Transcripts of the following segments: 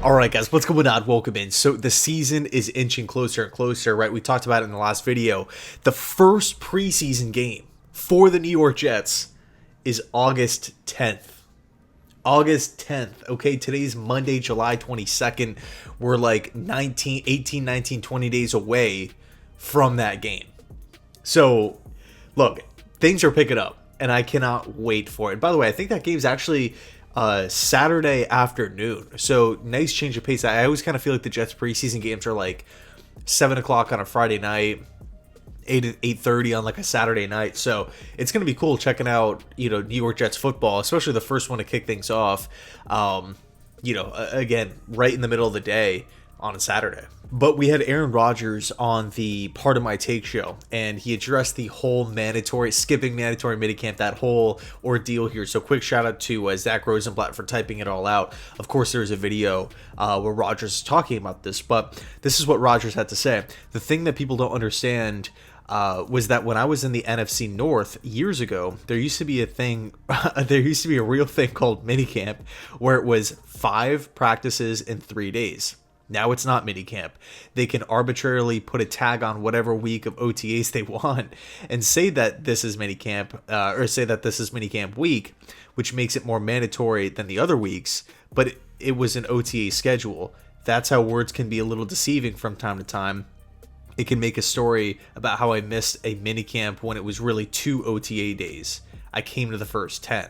All right, guys, what's going on? Welcome in. So the season is inching closer and closer, right? We talked about it in the last video. The first preseason game for the New York Jets is August 10th. August 10th. Okay, today's Monday, July 22nd. We're like 18, 19, 20 days away from that game. So, look, things are picking up, and I cannot wait for it. By the way, I think that game's actually Saturday afternoon. So, nice change of pace. I always kind of feel like the Jets preseason games are like 7 o'clock on a Friday night, 8:30 on like a Saturday night. So it's going to be cool checking out, New York Jets football, especially the first one to kick things off, again, right in the middle of the day on a Saturday. But we had Aaron Rodgers on the Part of My Take show, and he addressed the whole skipping mandatory minicamp, that whole ordeal here. So quick shout out to Zach Rosenblatt for typing it all out. Of course, there's a video where Rodgers is talking about this, but this is what Rodgers had to say. The thing that people don't understand was that when I was in the NFC North years ago, there used to be a real thing called minicamp, where it was 5 practices in 3 days. Now it's not minicamp. They can arbitrarily put a tag on whatever week of OTAs they want and say that this is minicamp, or say that this is minicamp week, which makes it more mandatory than the other weeks, but it was an OTA schedule. That's how words can be a little deceiving from time to time. It can make a story about how I missed a minicamp when it was really 2 OTA days. I came to the first 10.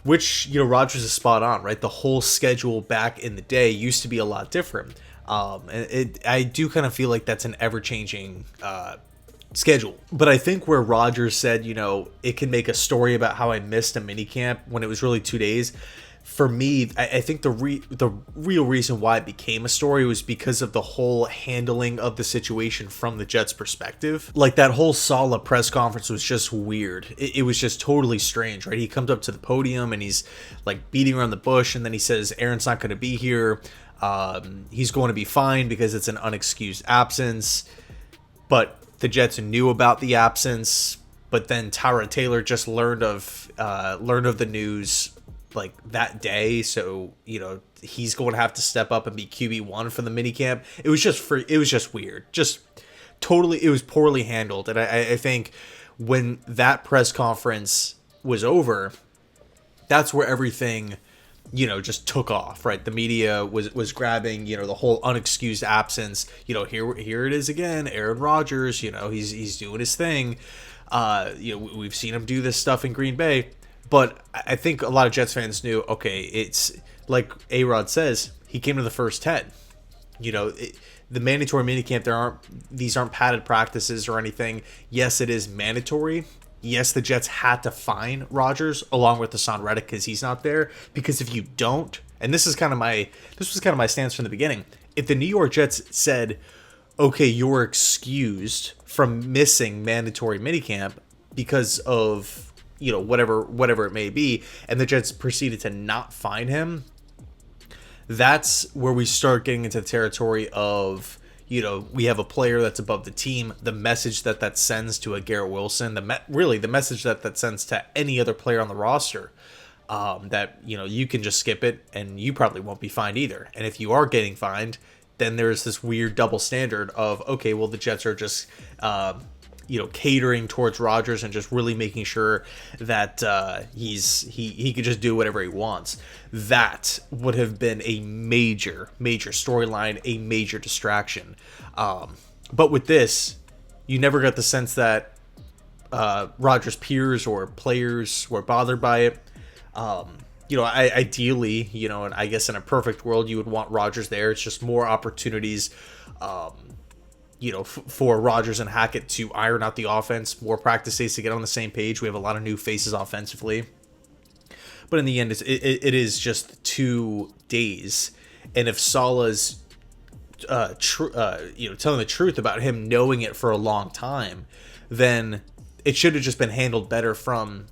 Which, Rodgers is spot on, right? The whole schedule back in the day used to be a lot different. I do kind of feel like that's an ever-changing schedule. But I think where Rodgers said, it can make a story about how I missed a minicamp when it was really 2 days. For me, I think the real reason why it became a story was because of the whole handling of the situation from the Jets' perspective. Like, that whole Sala press conference was just weird. It was just totally strange, right? He comes up to the podium and he's like beating around the bush, and then he says Aaron's not going to be here. He's going to be fine because it's an unexcused absence. But the Jets knew about the absence, but then Tyrod Taylor just learned of the news like that day, so he's going to have to step up and be QB1 for the minicamp. It was just weird, it was poorly handled. And I think when that press conference was over, that's where everything just took off, right? The media was grabbing the whole unexcused absence. Here it is again, Aaron Rodgers, he's doing his thing. We've seen him do this stuff in Green Bay. But I think a lot of Jets fans knew, okay, it's like A-Rod says, he came to the first 10. The mandatory minicamp, these aren't padded practices or anything. Yes, it is mandatory. Yes, the Jets had to fine Rodgers along with Hassan Reddick because he's not there. Because if you don't, and this was kind of my stance from the beginning. If the New York Jets said, okay, you're excused from missing mandatory minicamp because of whatever it may be, and the Jets proceeded to not fine him, that's where we start getting into the territory of, we have a player that's above the team, the message that sends to a Garrett Wilson, the message that sends to any other player on the roster, that, you can just skip it and you probably won't be fined either. And if you are getting fined, then there's this weird double standard of, okay, well, the Jets are just, catering towards Rodgers and just really making sure that he could just do whatever he wants. That would have been a major storyline, a major distraction. But with this, you never got the sense that Rodgers' peers or players were bothered by it. Ideally, and I guess in a perfect world, you would want Rodgers there. It's just more opportunities, for Rodgers and Hackett to iron out the offense, more practice days to get on the same page. We have a lot of new faces offensively. But in the end, it is just 2 days. And if Sala's telling the truth about him knowing it for a long time, then it should have just been handled better from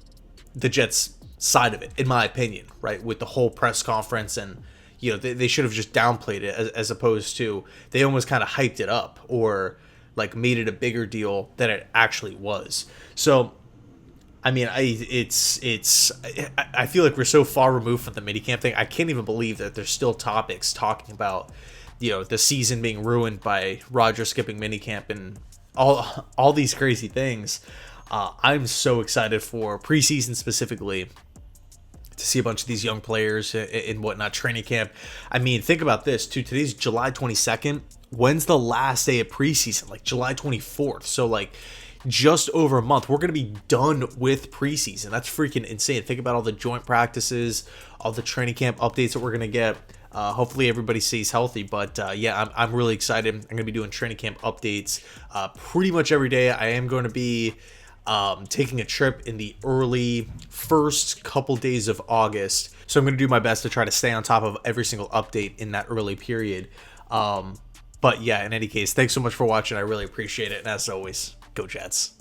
the Jets' side of it, in my opinion, right? With the whole press conference, and they should have just downplayed it as opposed to they almost kind of hyped it up or like made it a bigger deal than it actually was. So I mean, I feel like we're so far removed from the minicamp thing. I can't even believe that there's still topics talking about, the season being ruined by Rodgers skipping minicamp and all these crazy things. I'm so excited for preseason specifically to see a bunch of these young players and whatnot, training camp. I mean, think about this too. Today's July 22nd. When's the last day of preseason? Like July 24th. So like just over a month, we're going to be done with preseason. That's freaking insane. Think about all the joint practices, all the training camp updates that we're going to get. Hopefully everybody stays healthy, but yeah, I'm really excited. I'm going to be doing training camp updates pretty much every day. I am going to be taking a trip in the early first couple days of August. So I'm going to do my best to try to stay on top of every single update in that early period. But yeah, in any case, thanks so much for watching. I really appreciate it. And as always, go Jets.